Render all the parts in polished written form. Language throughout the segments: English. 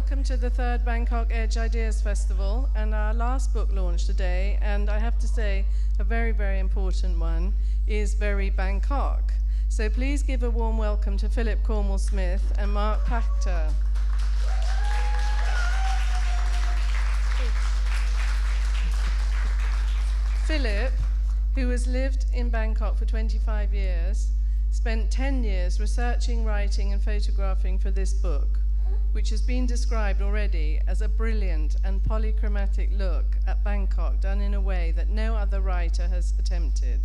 welcome to the third Bangkok Edge Ideas Festival and our last book launch today, and I have to say a very, very important one is very Bangkok. So please give a warm welcome to Philip Cornwel-Smith and Mark Pachter. Philip, who has lived in Bangkok for 25 years, spent 10 years researching, writing and photographing for this book, which has been described already as a brilliant and polychromatic look at Bangkok done in a way that no other writer has attempted.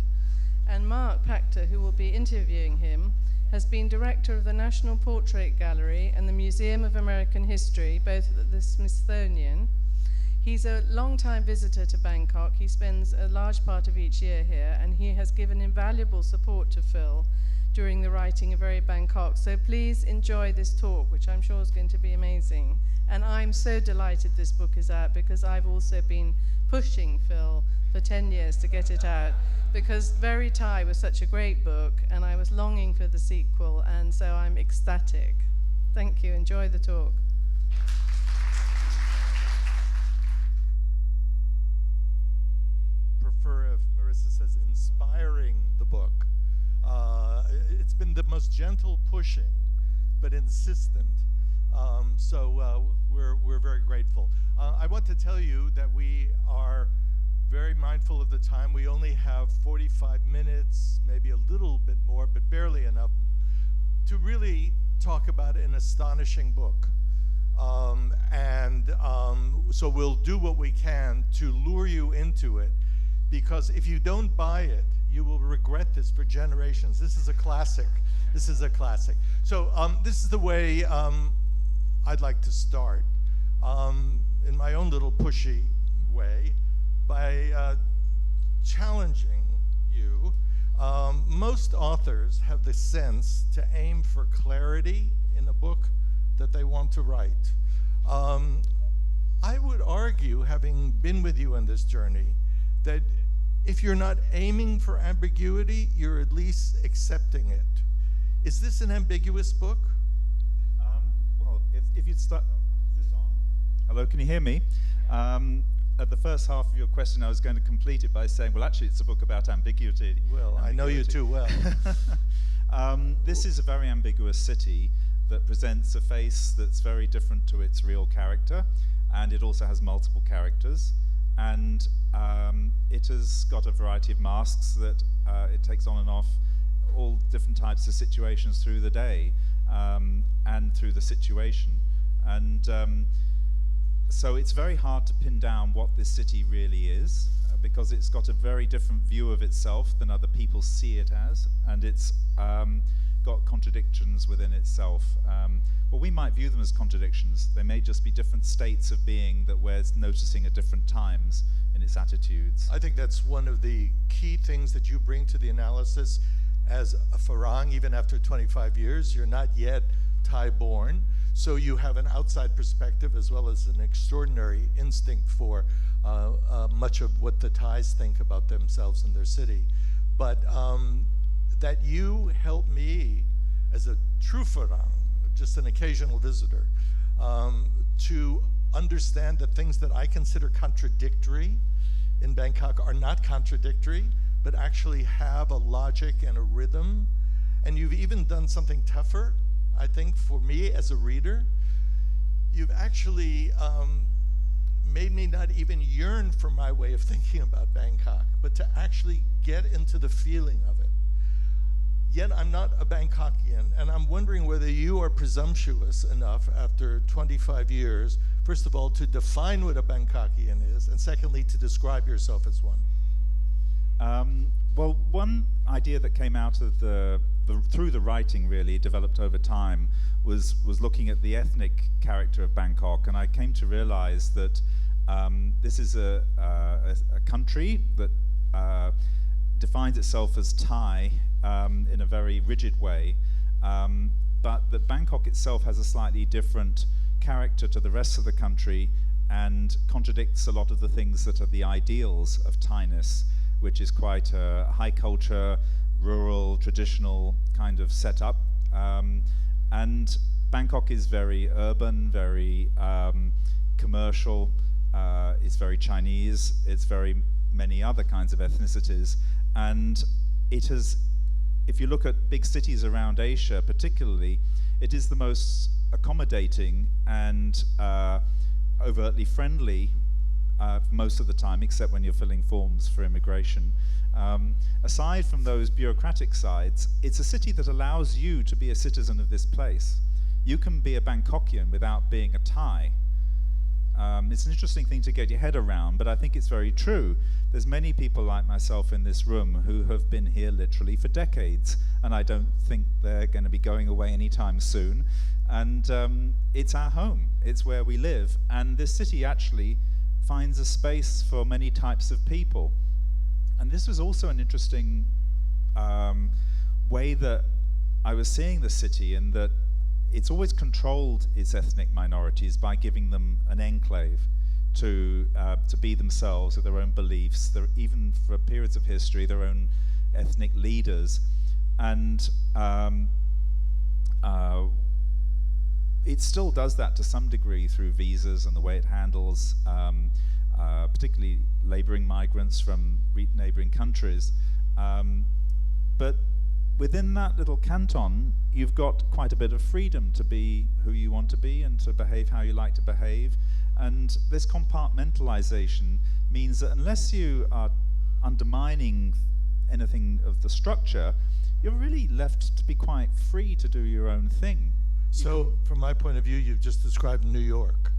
And Mark Pachter, who will be interviewing him, has been director of the National Portrait Gallery and the Museum of American History, both at the Smithsonian. He's a long-time visitor to Bangkok. He spends a large part of each year here, and he has given invaluable support to Phil during the writing of Very Bangkok. So please enjoy this talk, which I'm sure is going to be amazing. And I'm so delighted this book is out, because I've also been pushing Phil for 10 years to get it out, because Very Thai was such a great book, and I was longing for the sequel, and so I'm ecstatic. Thank you. Enjoy the talk. Prefer if Marissa says inspiring the book. It's been the most gentle pushing, but insistent. So we're very grateful. I want to tell you that we are very mindful of the time. We only have 45 minutes, maybe a little bit more, but barely enough to really talk about an astonishing book. So we'll do what we can to lure you into it, because if you don't buy it, you will regret this for generations. This is a classic. This is a classic. So this is the way I'd like to start, in my own little pushy way, by challenging you. Most authors have the sense to aim for clarity in a book that they want to write. I would argue, having been with you on this journey, that if you're not aiming for ambiguity, you're at least accepting it. Is this an ambiguous book? Well, if you'd start... Is this on? Hello, can you hear me? At the first half of your question, I was going to complete it by saying, well, actually, it's a book about ambiguity. Well, I know you too well. This is a very ambiguous city that presents a face that's very different to its real character, and it also has multiple characters. And it has got a variety of masks that it takes on and off all different types of situations through the day and through the situation. And so it's very hard to pin down what this city really is, because it's got a very different view of itself than other people see it as, and it's got contradictions within itself. Well, we might view them as contradictions. They may just be different states of being that we're noticing at different times in its attitudes. I think that's one of the key things that you bring to the analysis as a Farang. Even after 25 years, you're not yet Thai-born, so you have an outside perspective as well as an extraordinary instinct for much of what the Thais think about themselves and their city. But that you help me as a true Farang, just an occasional visitor, to understand that things that I consider contradictory in Bangkok are not contradictory, but actually have a logic and a rhythm. And you've even done something tougher, I think, for me as a reader. You've actually made me not even yearn for my way of thinking about Bangkok, but to actually get into the feeling of it. Yet I'm not a Bangkokian, and I'm wondering whether you are presumptuous enough after 25 years, first of all, to define what a Bangkokian is, and secondly, to describe yourself as one. Well, one idea that came out of through the writing, really developed over time, was looking at the ethnic character of Bangkok, and I came to realize that this is a country that defines itself as Thai in a very rigid way, but that Bangkok itself has a slightly different character to the rest of the country and contradicts a lot of the things that are the ideals of Thainess, which is quite a high culture, rural, traditional kind of setup. And Bangkok is very urban, very commercial. It's very Chinese. It's very many other kinds of ethnicities, and it has. If you look at big cities around Asia, particularly, it is the most accommodating and overtly friendly most of the time, except when you're filling forms for immigration. Aside from those bureaucratic sides, it's a city that allows you to be a citizen of this place. You can be a Bangkokian without being a Thai. It's an interesting thing to get your head around, but I think it's very true. There's many people like myself in this room who have been here literally for decades, and I don't think they're going to be going away anytime soon. And it's our home. It's where we live. And this city actually finds a space for many types of people. And this was also an interesting way that I was seeing the city, in that it's always controlled its ethnic minorities by giving them an enclave to be themselves with their own beliefs, even for periods of history, their own ethnic leaders. And it still does that to some degree through visas and the way it handles particularly laboring migrants from neighboring countries. But within that little canton, you've got quite a bit of freedom to be who you want to be and to behave how you like to behave. And this compartmentalization means that unless you are undermining anything of the structure, you're really left to be quite free to do your own thing. So, from my point of view, you've just described New York.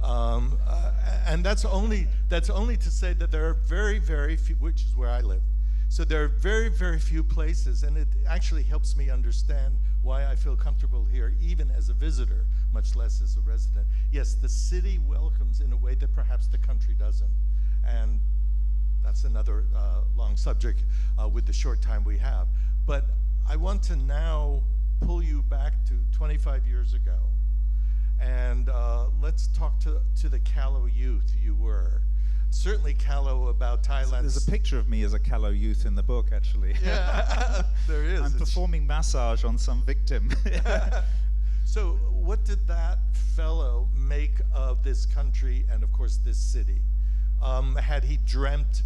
And that's only to say that there are very, very few, which is where I live. So there are very, very few places, and it actually helps me understand why I feel comfortable here, even as a visitor, much less as a resident. Yes, the city welcomes in a way that perhaps the country doesn't. And that's another long subject with the short time we have. But I want to now pull you back to 25 years ago. And let's talk to the callow youth you were. Certainly callow about Thailand. There's a picture of me as a callow youth in the book, actually. Yeah, there is. I'm performing massage on some victim. So what did that fellow make of this country and, of course, this city? Had he dreamt,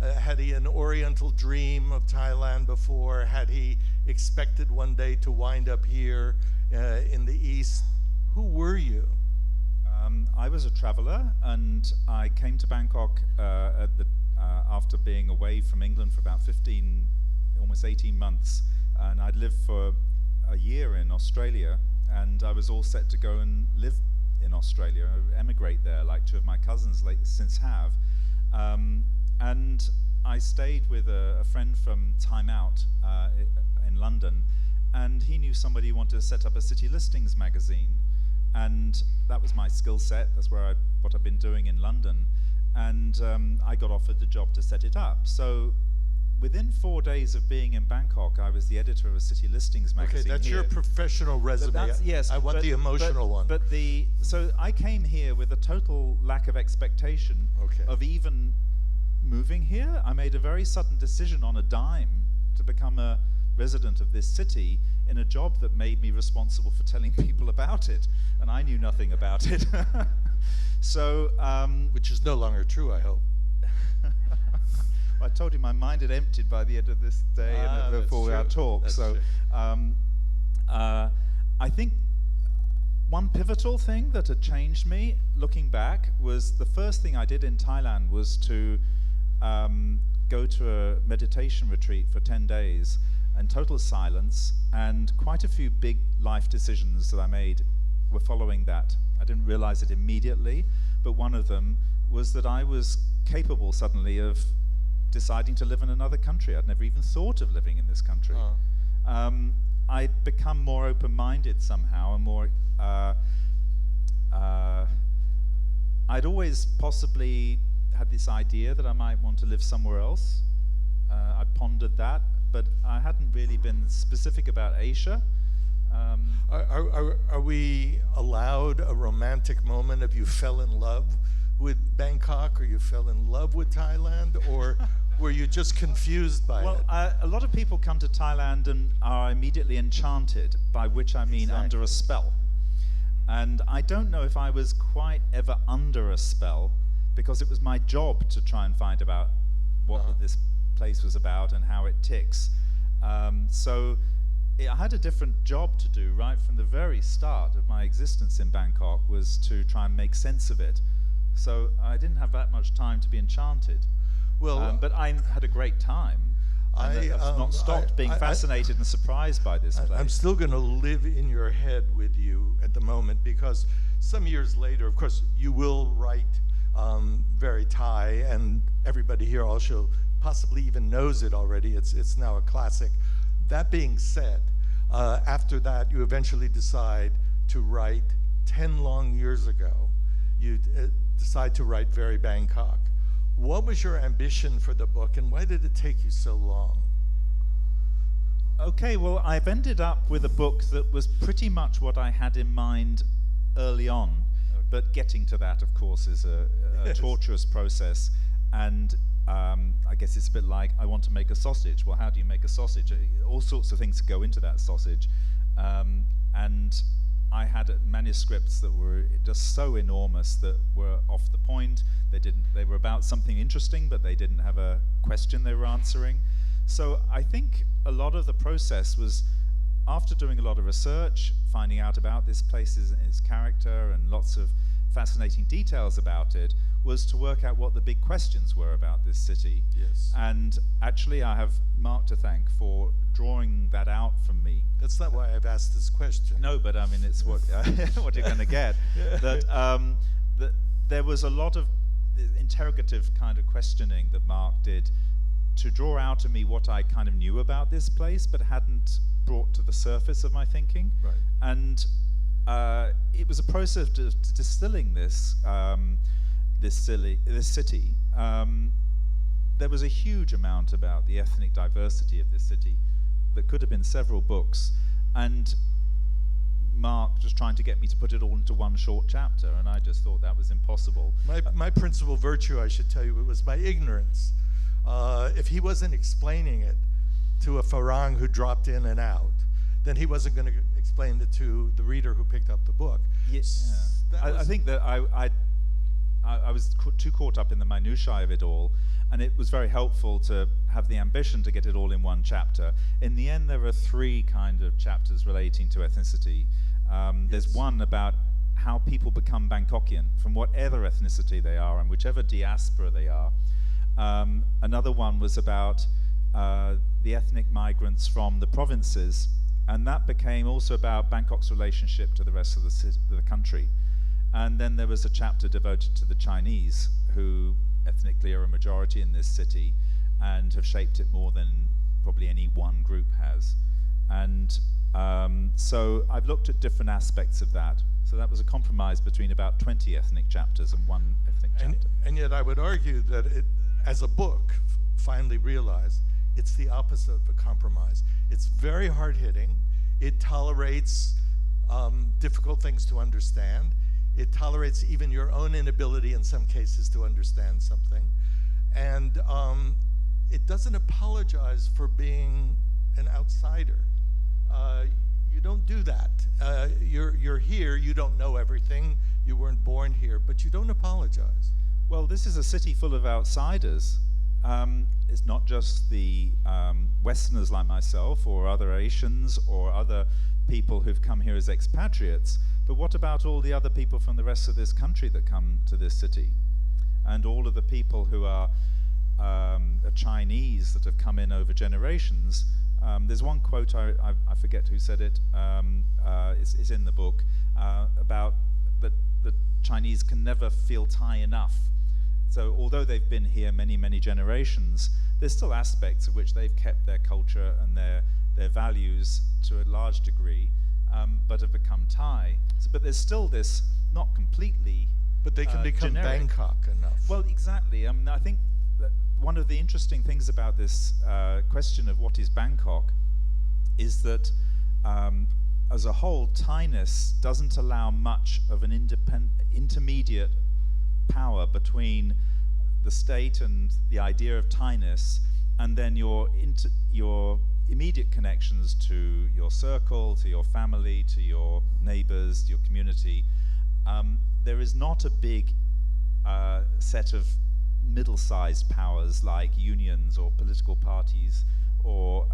had he an oriental dream of Thailand before? Had he expected one day to wind up here in the East? Who were you? I was a traveler, and I came to Bangkok after being away from England for about 15, almost 18 months, and I'd lived for a year in Australia, and I was all set to go and live in Australia, emigrate there, like two of my cousins since have. And I stayed with a friend from Time Out in London, and he knew somebody who wanted to set up a city listings magazine. And that was my skill set. That's what I've been doing in London. And I got offered the job to set it up. So within 4 days of being in Bangkok, I was the editor of a city listings magazine. Okay, that's here. your professional resume. Yes, I want the emotional one. So I came here with a total lack of expectation of even moving here. I made a very sudden decision on a dime to become a resident of this city in a job that made me responsible for telling people about it, and I knew nothing about it. So, which is no longer true, I hope. I told you my mind had emptied by the end of this day and before our talk. That's so, I think one pivotal thing that had changed me, looking back, was the first thing I did in Thailand was to go to a meditation retreat for 10 days. And total silence, and quite a few big life decisions that I made were following that. I didn't realize it immediately, but one of them was that I was capable suddenly of deciding to live in another country. I'd never even thought of living in this country. I'd become more open-minded somehow, and more I'd always possibly had this idea that I might want to live somewhere else. I pondered that, but I hadn't really been specific about Asia. Are we allowed a romantic moment of you fell in love with Bangkok, or you fell in love with Thailand, or were you just confused by it? Well, a lot of people come to Thailand and are immediately enchanted, by which I mean under a spell. And I don't know if I was quite ever under a spell, because it was my job to try and find about what this place was about and how it ticks. I had a different job to do right from the very start of my existence in Bangkok, was to try and make sense of it. So I didn't have that much time to be enchanted. Well, but I had a great time. I've not stopped being fascinated and surprised by this place. I'm still going to live in your head with you at the moment, because some years later, of course, you will write very Thai, and everybody here also possibly even knows it already. It's now a classic. That being said, after that, you eventually decide to write 10 long years ago. You decide to write Very Bangkok. What was your ambition for the book, and why did it take you so long? Okay, well, I've ended up with a book that was pretty much what I had in mind early on, but getting to that, of course, is a torturous process, and I guess it's a bit like, I want to make a sausage. Well, how do you make a sausage? All sorts of things go into that sausage, and I had manuscripts that were just so enormous that were off the point. They were about something interesting, but they didn't have a question they were answering. So I think a lot of the process was, after doing a lot of research, finding out about this place and its character and lots of fascinating details about it, was to work out what the big questions were about this city. Yes. And actually I have Mark to thank for drawing that out from me. That's not why I've asked this question. No, but I mean, it's what what you're going to get. That there was a lot of interrogative kind of questioning that Mark did to draw out of me what I kind of knew about this place, but hadn't brought to the surface of my thinking. Right. And it was a process of distilling this city. There was a huge amount about the ethnic diversity of this city that could have been several books, and Mark just trying to get me to put it all into one short chapter, and I just thought that was impossible. My principal virtue, I should tell you, was my ignorance. If he wasn't explaining it to a Farang who dropped in and out, then he wasn't going to explain it to the reader who picked up the book. Yes. I think that I was too caught up in the minutiae of it all, and it was very helpful to have the ambition to get it all in one chapter. In the end, there are 3 kind of chapters relating to ethnicity. There's one about how people become Bangkokian, from whatever ethnicity they are and whichever diaspora they are. Another one was about the ethnic migrants from the provinces, and that became also about Bangkok's relationship to the rest of the country. And then there was a chapter devoted to the Chinese, who ethnically are a majority in this city and have shaped it more than probably any one group has. And so I've looked at different aspects of that. So that was a compromise between about 20 ethnic chapters and one ethnic chapter. And yet I would argue that it, as a book, finally realized it's the opposite of a compromise. It's very hard-hitting. It tolerates difficult things to understand. It tolerates even your own inability in some cases to understand something. And it doesn't apologize for being an outsider. You don't do that. You're here, you don't know everything, you weren't born here, but you don't apologize. Well, this is a city full of outsiders. It's not just the Westerners like myself or other Asians or other people who've come here as expatriates, but what about all the other people from the rest of this country that come to this city? And all of the people who are Chinese that have come in over generations. There's one quote, I forget who said it, it's in the book, about that the Chinese can never feel Thai enough. So although they've been here many, many generations, there's still aspects of which they've kept their culture and their values to a large degree, but have become Thai. So, but there's still this, not completely But they can become generic. Bangkok enough. Well, exactly. I mean, I think that one of the interesting things about this question of what is Bangkok is that as a whole, Thainess doesn't allow much of an intermediate power between the state and the idea of Thainess, and then your immediate connections to your circle, to your family, to your neighbors, your community. There is not a big set of middle-sized powers like unions or political parties or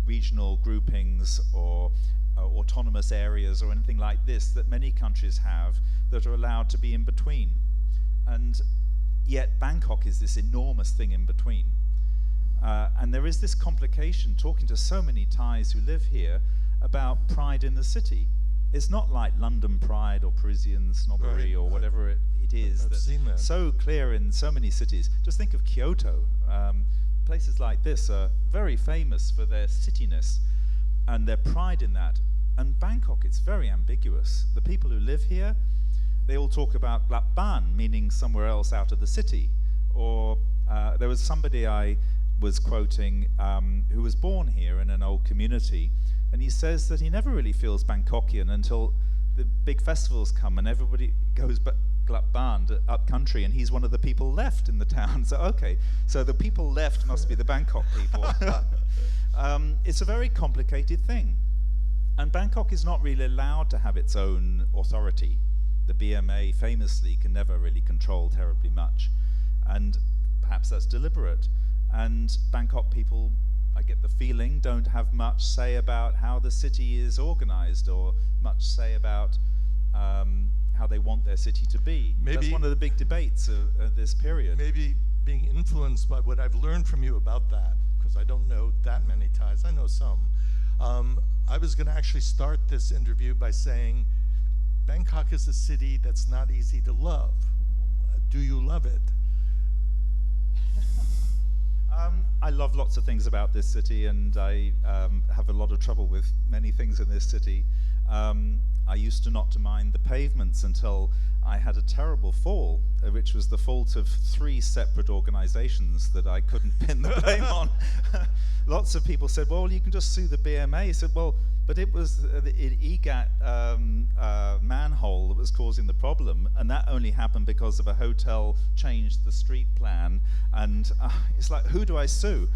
regional groupings or autonomous areas or anything like this that many countries have that are allowed to be in between. And yet Bangkok is this enormous thing in between. And there is this complication, talking to so many Thais who live here, about pride in the city. It's not like London pride or Parisian snobbery or whatever it is. I've seen that. So clear in so many cities. Just think of Kyoto. Places like this are very famous for their cityness and their pride in that. And Bangkok, it's very ambiguous. The people who live here, they all talk about Glap Ban, meaning somewhere else out of the city. Or there was somebody I was quoting who was born here in an old community, and he says that he never really feels Bangkokian until the big festivals come and everybody goes Glap Ban up country, and he's one of the people left in the town. So okay, so the people left must be the Bangkok people. It's a very complicated thing. And Bangkok is not really allowed to have its own authority. The BMA famously can never really control terribly much. And perhaps that's deliberate. And Bangkok people, I get the feeling, don't have much say about how the city is organized or much say about how they want their city to be. That's one of the big debates of this period. Maybe being influenced by what I've learned from you about that, because I don't know that many Thais, I know some. I was going to actually start this interview by saying, Bangkok is a city that's not easy to love. Do you love it? I love lots of things about this city, and I have a lot of trouble with many things in this city. I used to not to mind the pavements until I had a terrible fall, which was the fault of 3 separate organizations that I couldn't pin the blame on. Lots of people said, well, you can just sue the BMA. I said, well, but it was the EGAT manhole that was causing the problem, and that only happened because of a hotel changed the street plan, and it's like, who do I sue?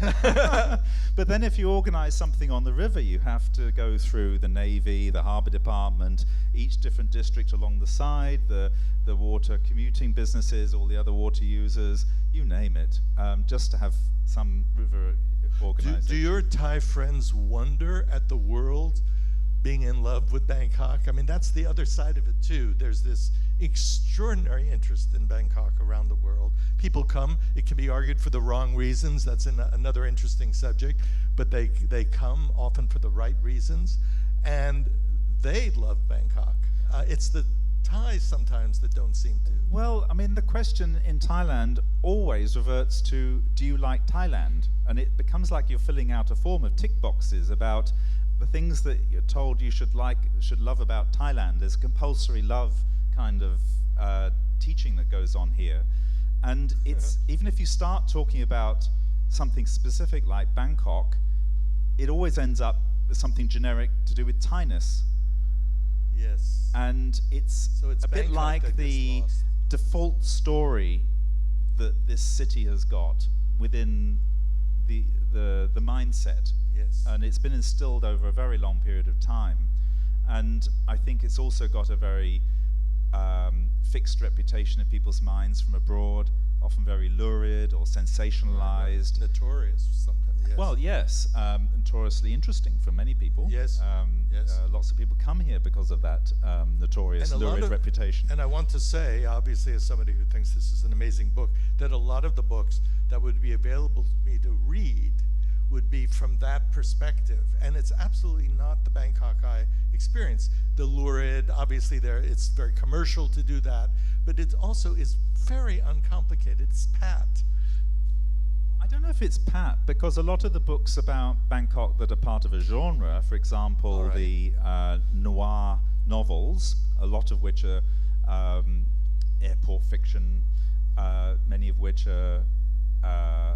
But then if you organize something on the river, you have to go through the Navy, the Harbour Department, each different district along the side, the water commuting businesses, all the other water users, you name it, just to have some river organization. Do your Thai friends wonder at the world being in love with Bangkok? I mean, that's the other side of it too. There's this extraordinary interest in Bangkok around the world. People come, it can be argued for the wrong reasons, that's another interesting subject, but they come often for the right reasons, and they love Bangkok. It's the Thais sometimes that don't seem to. Well, I mean, the question in Thailand always reverts to, do you like Thailand? And it becomes like you're filling out a form of tick boxes about the things that you're told you should love about Thailand. There's compulsory love kind of teaching that goes on here. And it's even if you start talking about something specific like Bangkok, it always ends up with something generic to do with Thainess. Yes. And it's a bit like the default story that this city has got within the mindset. Yes. And it's been instilled over a very long period of time. And I think it's also got a very fixed reputation in people's minds from abroad, often very lurid or sensationalized. Notorious sometimes, yes. Well, yes, notoriously interesting for many people. Yes, yes. Lots of people come here because of that notorious lurid reputation. And I want to say, obviously, as somebody who thinks this is an amazing book, that a lot of the books that would be available to me to read would be from that perspective. And it's absolutely not the Bangkok I experience. The lurid, obviously it's very commercial to do that, but it also is very uncomplicated. It's pat. I don't know if it's pat, because a lot of the books about Bangkok that are part of a genre, for example, the noir novels, a lot of which are airport fiction, many of which are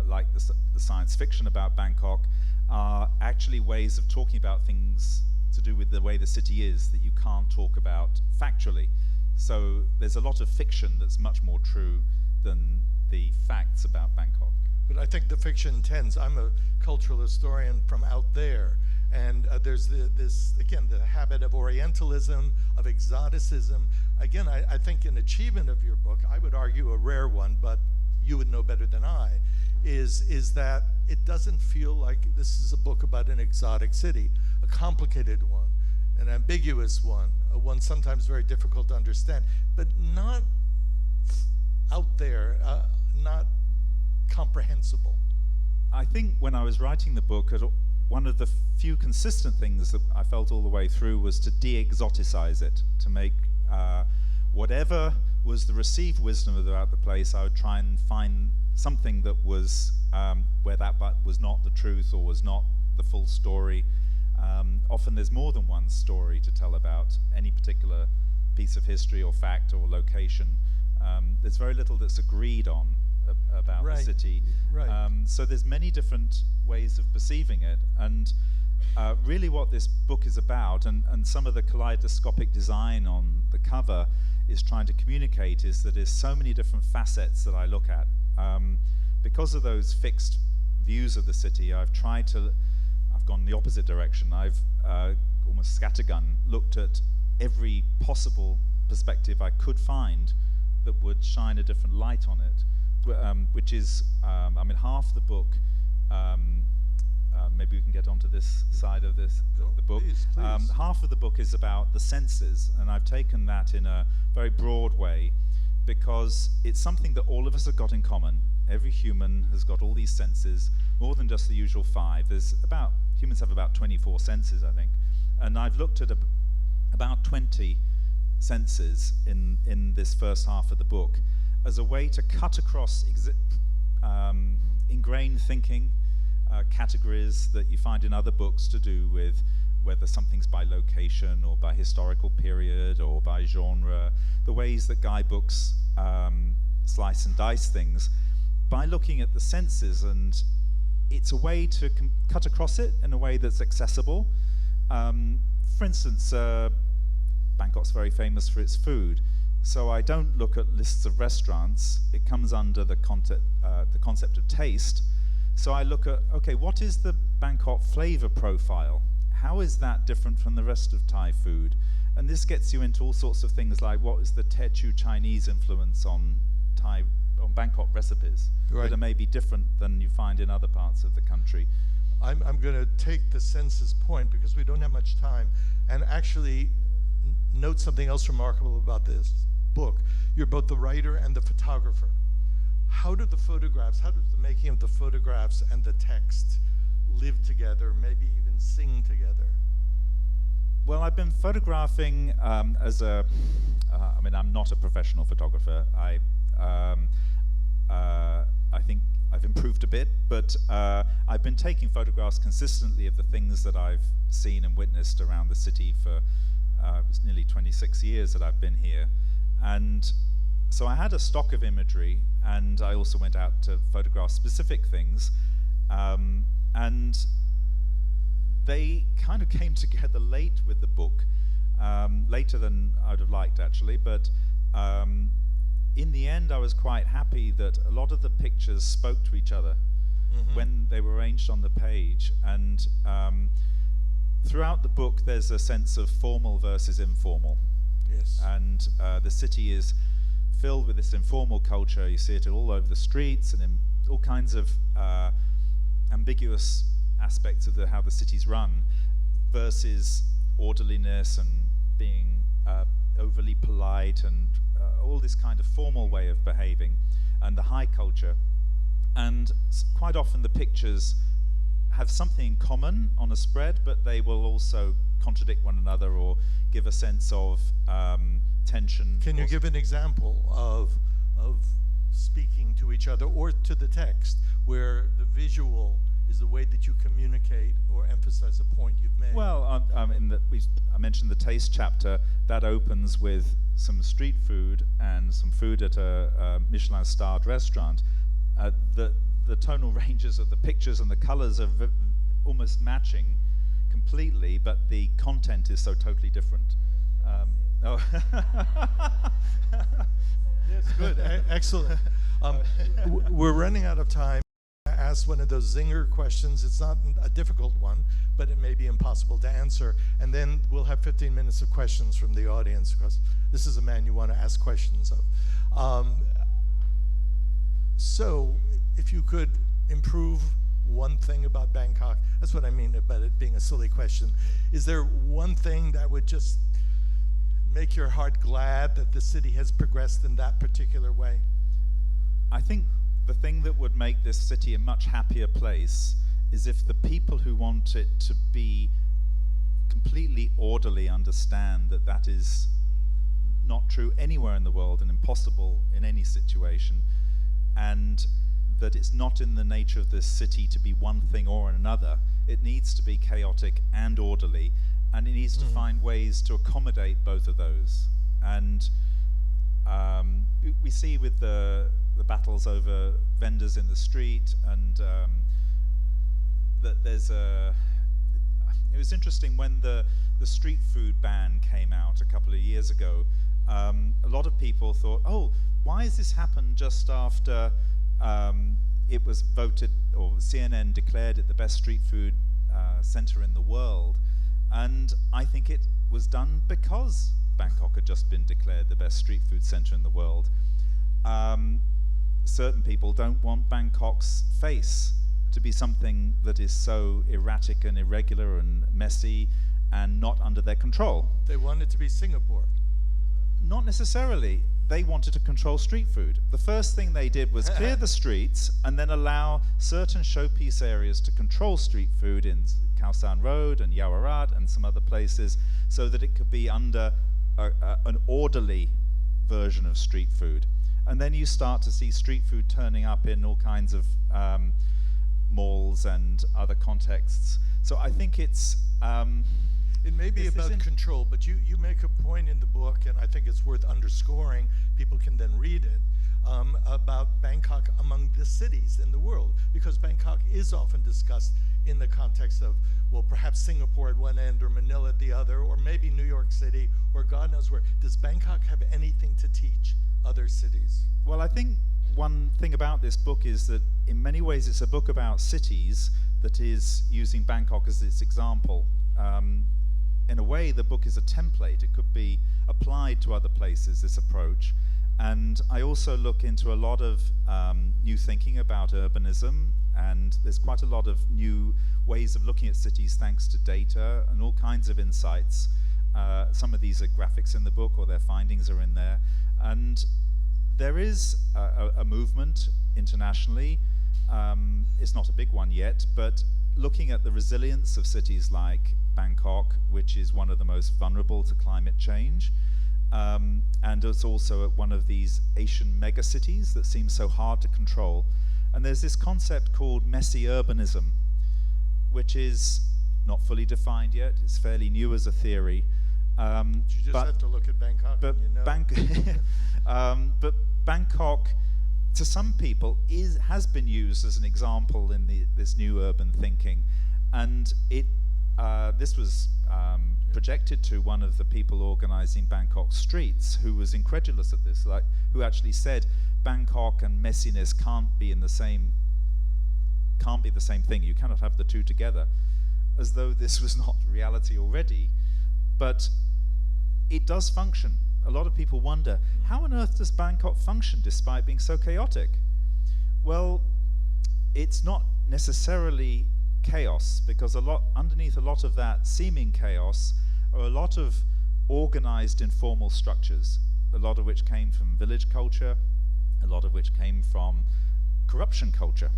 like the science fiction about Bangkok, are actually ways of talking about things to do with the way the city is that you can't talk about factually. So there's a lot of fiction that's much more true than the facts about Bangkok. But I think the fiction tends. I'm a cultural historian from out there, and there's this again the habit of Orientalism, of exoticism. Again, I think an achievement of your book, I would argue a rare one, but you would know better than I, is that it doesn't feel like this is a book about an exotic city, a complicated one, an ambiguous one, one sometimes very difficult to understand, but not out there, not comprehensible. I think when I was writing the book, one of the few consistent things that I felt all the way through was to de-exoticize it, to make whatever was the received wisdom about the place, I would try and find something that was where that was not the truth or was not the full story. Often there's more than one story to tell about any particular piece of history or fact or location. There's very little that's agreed on about the city. Right. So there's many different ways of perceiving it. And really what this book is about, and some of the kaleidoscopic design on the cover is trying to communicate, is that there's so many different facets that I look at. Because of those fixed views of the city, I've gone the opposite direction. I've almost scattergun looked at every possible perspective I could find that would shine a different light on it, which is, half the book, maybe we can get onto this side of the book. Please. Half of the book is about the senses, and I've taken that in a very broad way because it's something that all of us have got in common. Every human has got all these senses, more than just the usual 5. Humans have about 24 senses, I think. And I've looked at about 20 senses in this first half of the book as a way to cut across ingrained thinking, categories that you find in other books to do with whether something's by location or by historical period or by genre, the ways that guidebooks slice and dice things, by looking at the senses. And it's a way to cut across it in a way that's accessible. For instance, Bangkok's very famous for its food. So I don't look at lists of restaurants. It comes under the concept of taste. So I look at, okay, what is the Bangkok flavor profile? How is that different from the rest of Thai food? And this gets you into all sorts of things like what is the Teochew Chinese influence on Bangkok recipes that are maybe different than you find in other parts of the country. I'm going to take the census point because we don't have much time and actually note something else remarkable about this book. You're both the writer and the photographer. How does the making of the photographs and the text live together, maybe even sing together? Well, I've been photographing I'm not a professional photographer. I think I've improved a bit, but I've been taking photographs consistently of the things that I've seen and witnessed around the city for it's nearly 26 years that I've been here. And so I had a stock of imagery, and I also went out to photograph specific things. And they kind of came together late with the book, later than I would have liked, actually. But in the end, I was quite happy that a lot of the pictures spoke to each other when they were arranged on the page. And throughout the book, there's a sense of formal versus informal. Yes. And the city is filled with this informal culture. You see it all over the streets and in all kinds of ambiguous aspects of how the city's run, versus orderliness and being overly polite and all this kind of formal way of behaving, and the high culture. And quite often the pictures have something in common on a spread, but they will also contradict one another or give a sense of tension. Can you give an example of speaking to each other or to the text, where the visual is the way that you communicate or emphasize a point you've made? Well, I mentioned the taste chapter. That opens with some street food and some food at a Michelin-starred restaurant. The tonal ranges of the pictures and the colors are almost matching completely, but the content is so totally different. Yes, good, excellent. We're running out of time. ask one of those zinger questions. It's not a difficult one, but it may be impossible to answer. And then we'll have 15 minutes of questions from the audience, because this is a man you want to ask questions of. So if you could improve one thing about Bangkok, that's what I mean about it being a silly question. Is there one thing that would just make your heart glad that the city has progressed in that particular way? I think the thing that would make this city a much happier place is if the people who want it to be completely orderly understand that that is not true anywhere in the world and impossible in any situation, and that it's not in the nature of this city to be one thing or another. It needs to be chaotic and orderly, and it needs to find ways to accommodate both of those. And we see with the battles over vendors in the street, and that it was interesting when the street food ban came out a couple of years ago. A lot of people thought, oh, why has this happened just after it was voted, or CNN declared it the best street food center in the world? And I think it was done because Bangkok had just been declared the best street food center in the world. Certain people don't want Bangkok's face to be something that is so erratic and irregular and messy and not under their control. They want it to be Singapore. Not necessarily. They wanted to control street food. The first thing they did was clear the streets and then allow certain showpiece areas to control street food in Khao San Road and Yaowarat and some other places, so that it could be under an orderly version of street food. And then you start to see street food turning up in all kinds of malls and other contexts. So I think it's... It may be about control, but you make a point in the book, and I think it's worth underscoring, people can then read it, about Bangkok among the cities in the world, because Bangkok is often discussed in the context of, well, perhaps Singapore at one end, or Manila at the other, or maybe New York City, or God knows where. Does Bangkok have anything to teach other cities? Well, I think one thing about this book is that in many ways it's a book about cities that is using Bangkok as its example. In a way, the book is a template. It could be applied to other places, this approach. And I also look into a lot of new thinking about urbanism, and there's quite a lot of new ways of looking at cities thanks to data and all kinds of insights. Some of these are graphics in the book, or their findings are in there. And there is a movement internationally. It's not a big one yet, but looking at the resilience of cities like Bangkok, which is one of the most vulnerable to climate change, and it's also one of these Asian megacities that seems so hard to control. And there's this concept called messy urbanism, which is not fully defined yet. It's fairly new as a theory. You just have to look at Bangkok, but and you know. But Bangkok, to some people, has been used as an example in this new urban thinking, and this was projected to one of the people organizing Bangkok streets, who was incredulous at this, who actually said Bangkok and messiness can't be the same thing. You cannot have the two together, as though this was not reality already. But it does function. A lot of people wonder, how on earth does Bangkok function despite being so chaotic? Well, it's not necessarily chaos, because underneath a lot of that seeming chaos are a lot of organized informal structures, a lot of which came from village culture, a lot of which came from corruption culture,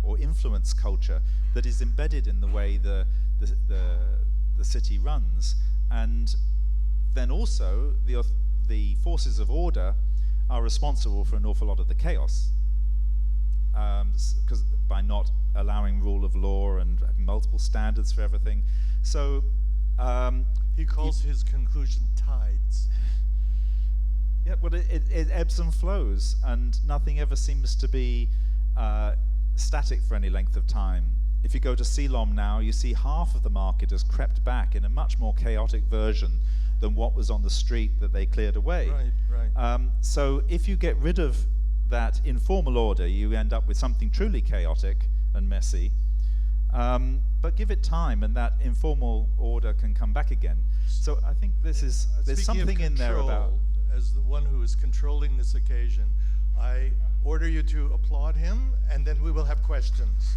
or influence culture that is embedded in the way the city runs. And then also the forces of order are responsible for an awful lot of the chaos, because by not allowing rule of law and having multiple standards for everything. So he calls his conclusion tides. Yeah, well, it ebbs and flows, and nothing ever seems to be static for any length of time. If you go to Ceylon now, you see half of the market has crept back in a much more chaotic version than what was on the street that they cleared away. Right. So if you get rid of that informal order, you end up with something truly chaotic and messy. But give it time, and that informal order can come back again. So I think there's Speaking something of in there about. control, as the one who is controlling this occasion, I order you to applaud him, and then we will have questions.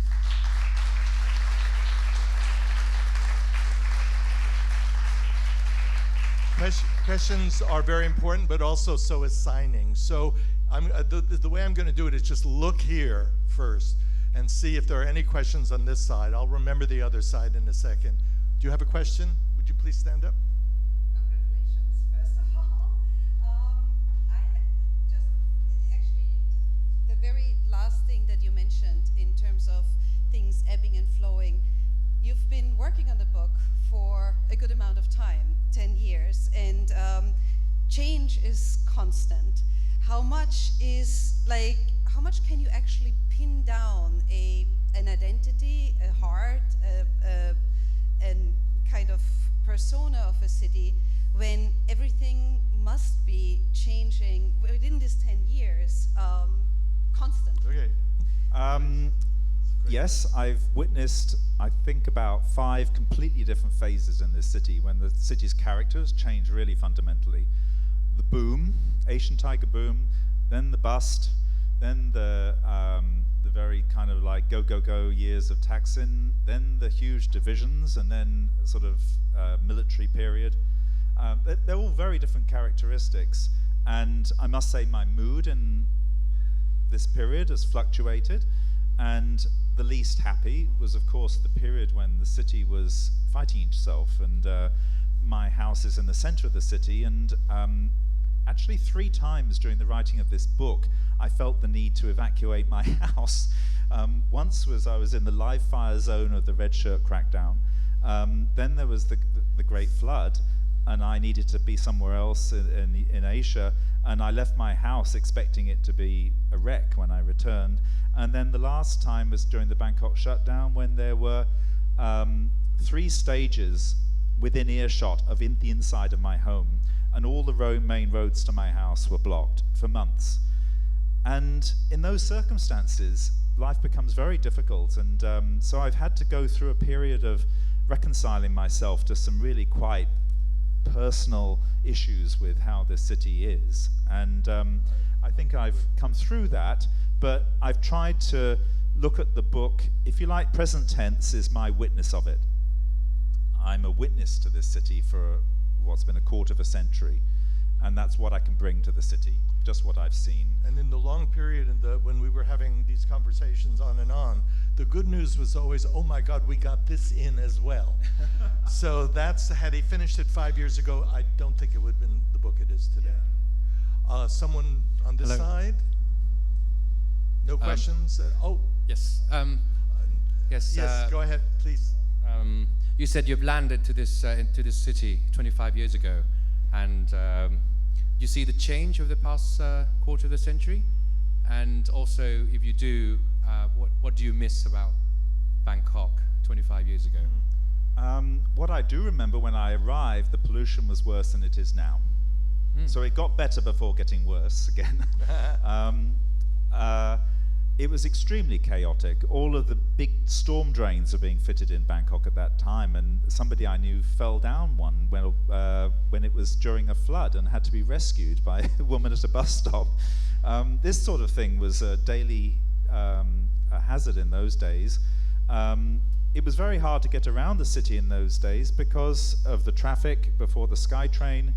Questions are very important, but also so is signing. So the way I'm going to do it is just look here first and see if there are any questions on this side. I'll remember the other side in a second. Do you have a question? Would you please stand up? Congratulations, first of all. The very last thing that you mentioned in terms of things ebbing and flowing, you've been working on the book for a good amount of time, 10 years, and change is constant. How much can you actually pin down an identity, a heart, and kind of persona of a city when everything must be changing within these 10 years constantly? Okay. Yes, I've witnessed, I think, about 5 completely different phases in this city when the city's characters change really fundamentally. The boom, Asian tiger boom, then the bust, then the very kind of like go years of Thaksin, then the huge divisions, and then sort of military period. They're all very different characteristics, and I must say my mood in this period has fluctuated, and the least happy was, of course, the period when the city was fighting itself, and my house is in the center of the city, and actually 3 times during the writing of this book, I felt the need to evacuate my house. Once I was in the live fire zone of the Red Shirt crackdown. Then there was the Great Flood, and I needed to be somewhere else in Asia, and I left my house expecting it to be a wreck when I returned. And then the last time was during the Bangkok shutdown, when there were 3 stages within earshot of the inside of my home, and all the main roads to my house were blocked for months. And in those circumstances, life becomes very difficult, and so I've had to go through a period of reconciling myself to some really quite personal issues with how this city is. And I think I've come through that, but I've tried to look at the book, if you like, present tense is my witness of it. I'm a witness to this city for what's been a quarter of a century, and that's what I can bring to the city, just what I've seen. And in the long period when we were having these conversations on and on, the good news was always, oh my God, we got this in as well. So had he finished it 5 years ago, I don't think it would have been the book it is today. Someone on this Hello. side? No questions? Yes. Yes. Yes, go ahead, please. You said you've landed into this city 25 years ago, and you see the change of the past quarter of a century, and also, if you do, what do you miss about Bangkok 25 years ago? What I do remember, when I arrived, the pollution was worse than it is now. So it got better before getting worse again. It was extremely chaotic. All of the big storm drains were being fitted in Bangkok at that time, and somebody I knew fell down one when it was during a flood and had to be rescued by a woman at a bus stop. This sort of thing was a daily hazard in those days. It was very hard to get around the city in those days because of the traffic before the SkyTrain.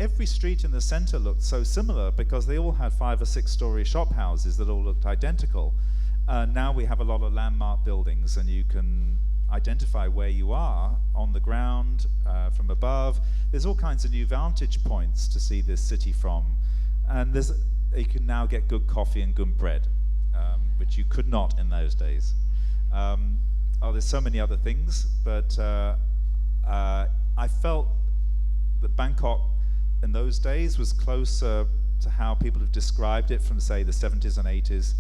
Every street in the center looked so similar because they all had 5 or 6 story shop houses that all looked identical. Now we have a lot of landmark buildings, and you can identify where you are on the ground, from above. There's all kinds of new vantage points to see this city from. And you can now get good coffee and good bread, which you could not in those days. There's so many other things, but I felt that Bangkok in those days was closer to how people have described it from, say, the 70s and 80s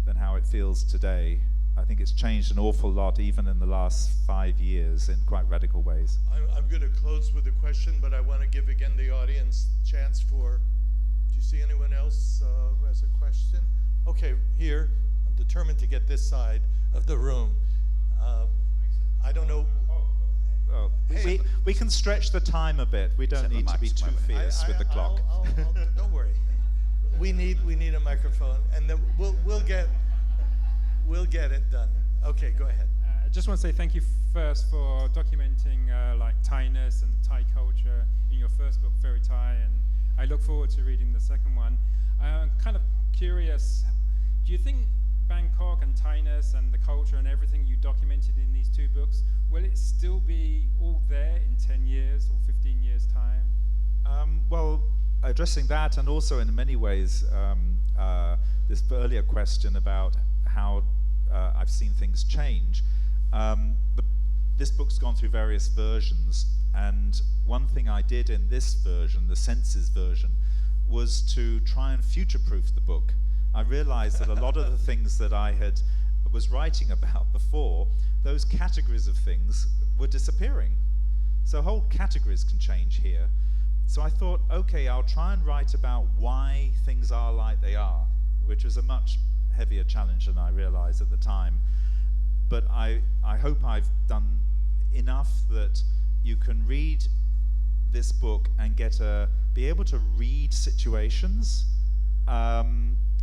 than how it feels today. I think it's changed an awful lot, even in the last 5 years, in quite radical ways. I'm going to close with a question, but I want to give again the audience chance for, do you see anyone else who has a question? determined to get this side of the room. I don't know. Well, Hey. we can stretch the time a bit. We don't Set the need to be mics too my way. fierce with the clock. Don't worry. We need a microphone, and then we'll get it done. Okay, go ahead. I just want to say thank you first for documenting like Thainess and Thai culture in your first book, Fairy Thai, and I look forward to reading the second one. I'm kind of curious, do you think Bangkok and Thainess and the culture and everything you documented in these two books, will it still be all there in 10 years or 15 years' time? Well, addressing that, and also in many ways, this earlier question about how I've seen things change. This book's gone through various versions, and one thing I did in this version, the Senses version, was to try and future-proof the book. I realized that a lot of the things that I was writing about before, those categories of things were disappearing. So whole categories can change here. So I thought, okay, I'll try and write about why things are like they are, which was a much heavier challenge than I realized at the time. But I hope I've done enough that you can read this book and be able to read situations.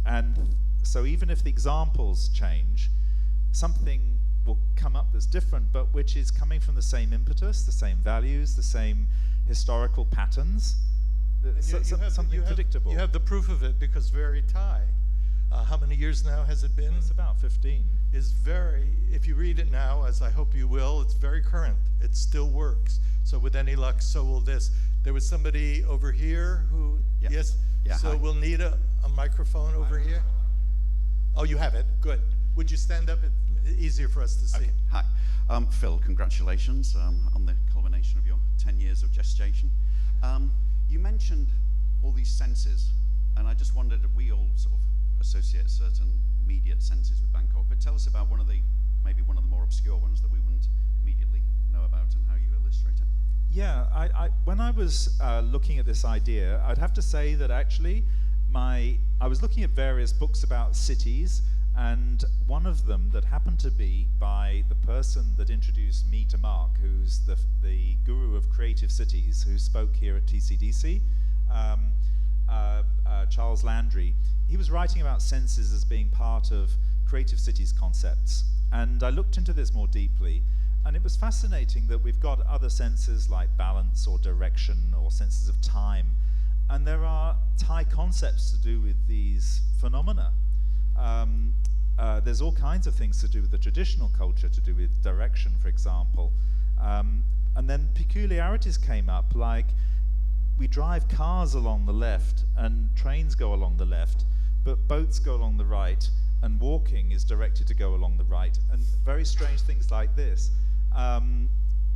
And so even if the examples change, something will come up that's different, but which is coming from the same impetus, the same values, the same historical patterns, something predictable. You have the proof of it because Very Thai, how many years now has it been? It's about 15. Is very, if you read it now, as I hope you will, it's very current. It still works. So with any luck, so will this. There was somebody over here who, Yeah. yes? Yeah, So hi. we'll need a microphone over here. Oh, you have it, good. Would you stand up? It's easier for us to see. Okay. Hi. Phil, congratulations on the culmination of your 10 years of gestation. You mentioned all these senses, and I just wondered, we all sort of associate certain immediate senses with Bangkok, but tell us about maybe one of the more obscure ones that we wouldn't immediately know about and how you illustrate it. Yeah, when I was looking at this idea, I'd have to say that actually I was looking at various books about cities, and one of them that happened to be by the person that introduced me to Mark, who's the guru of creative cities, who spoke here at TCDC, Charles Landry. He was writing about senses as being part of creative cities concepts, and I looked into this more deeply, and it was fascinating that we've got other senses like balance or direction or senses of time, and there are Thai concepts to do with these phenomena. There's all kinds of things to do with the traditional culture, to do with direction, for example. And then peculiarities came up, like we drive cars along the left and trains go along the left, but boats go along the right, and walking is directed to go along the right, and very strange things like this.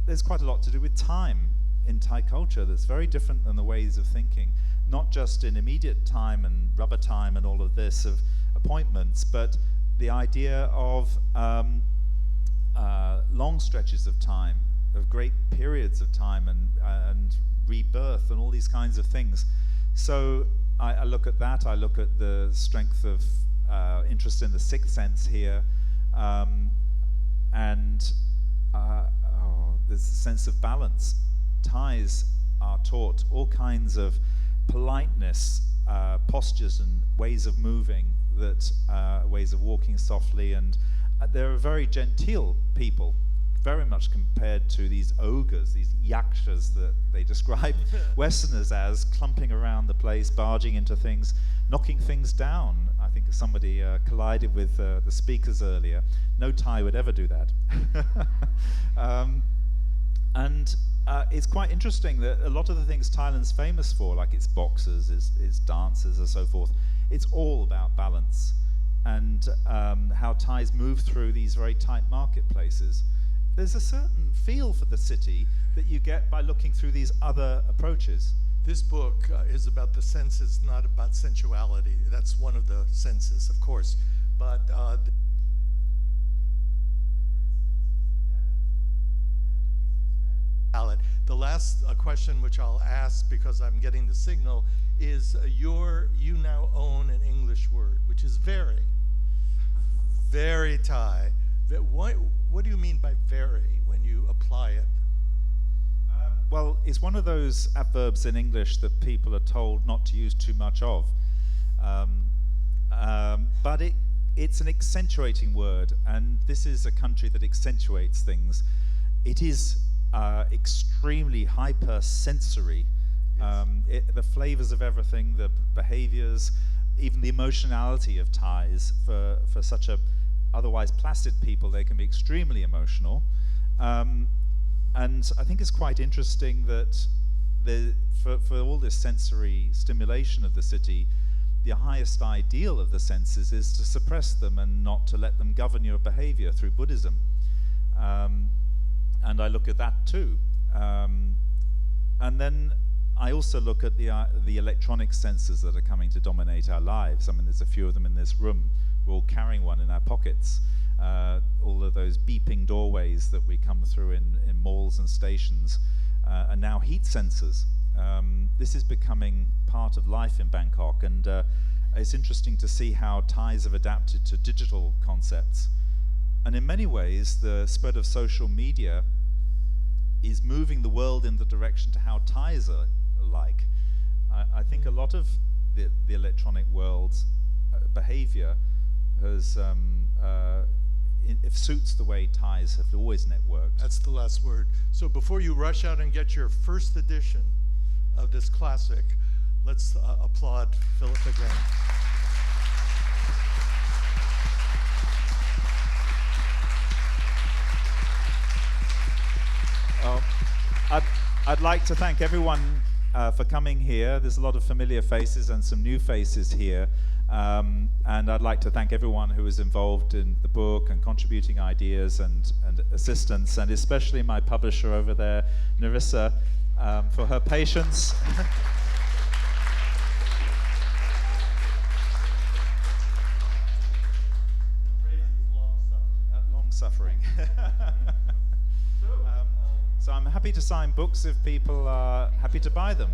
There's quite a lot to do with time in Thai culture that's very different than the ways of thinking, not just in immediate time and rubber time and all of this of appointments, but the idea of long stretches of time, of great periods of time, and rebirth and all these kinds of things. So I look at that, I look at the strength of interest in the sixth sense here, and there's a sense of balance. Thais are taught all kinds of politeness, postures and ways of moving, ways of walking softly, and they're a very genteel people, very much compared to these ogres, these yakshas that they describe Westerners as, clumping around the place, barging into things, knocking things down. I think somebody collided with the speakers earlier. No Thai would ever do that. And it's quite interesting that a lot of the things Thailand's famous for, like its boxers, its dancers, and so forth, it's all about balance, and how Thais move through these very tight marketplaces. There's a certain feel for the city that you get by looking through these other approaches. This book is about the senses, not about sensuality. That's one of the senses, of course. But the last question, which I'll ask because I'm getting the signal, is you now own an English word, which is very, very Thai. What do you mean by very when you apply it? Well, it's one of those adverbs in English that people are told not to use too much of. But it's an accentuating word, and this is a country that accentuates things. It is extremely hypersensory. The flavors of everything, the behaviors, even the emotionality of Thais. For such a otherwise placid people, they can be extremely emotional. And I think it's quite interesting that for all this sensory stimulation of the city, the highest ideal of the senses is to suppress them and not to let them govern your behavior through Buddhism. And I look at that too. And then I also look at the electronic senses that are coming to dominate our lives. I mean, there's a few of them in this room. We're all carrying one in our pockets. All of those beeping doorways that we come through in malls and stations are now heat sensors. This is becoming part of life in Bangkok, and it's interesting to see how Thais have adapted to digital concepts. And in many ways, the spread of social media is moving the world in the direction to how Thais are like. I think a lot of the electronic world's behavior has it suits the way Thais have always networked. That's the last word. So before you rush out and get your first edition of this classic, let's applaud Philip again. I'd like to thank everyone for coming here. There's a lot of familiar faces and some new faces here. And I'd like to thank everyone who was involved in the book and contributing ideas and assistance, and especially my publisher over there, Narissa, for her patience. Long suffering. So I'm happy to sign books if people are happy to buy them.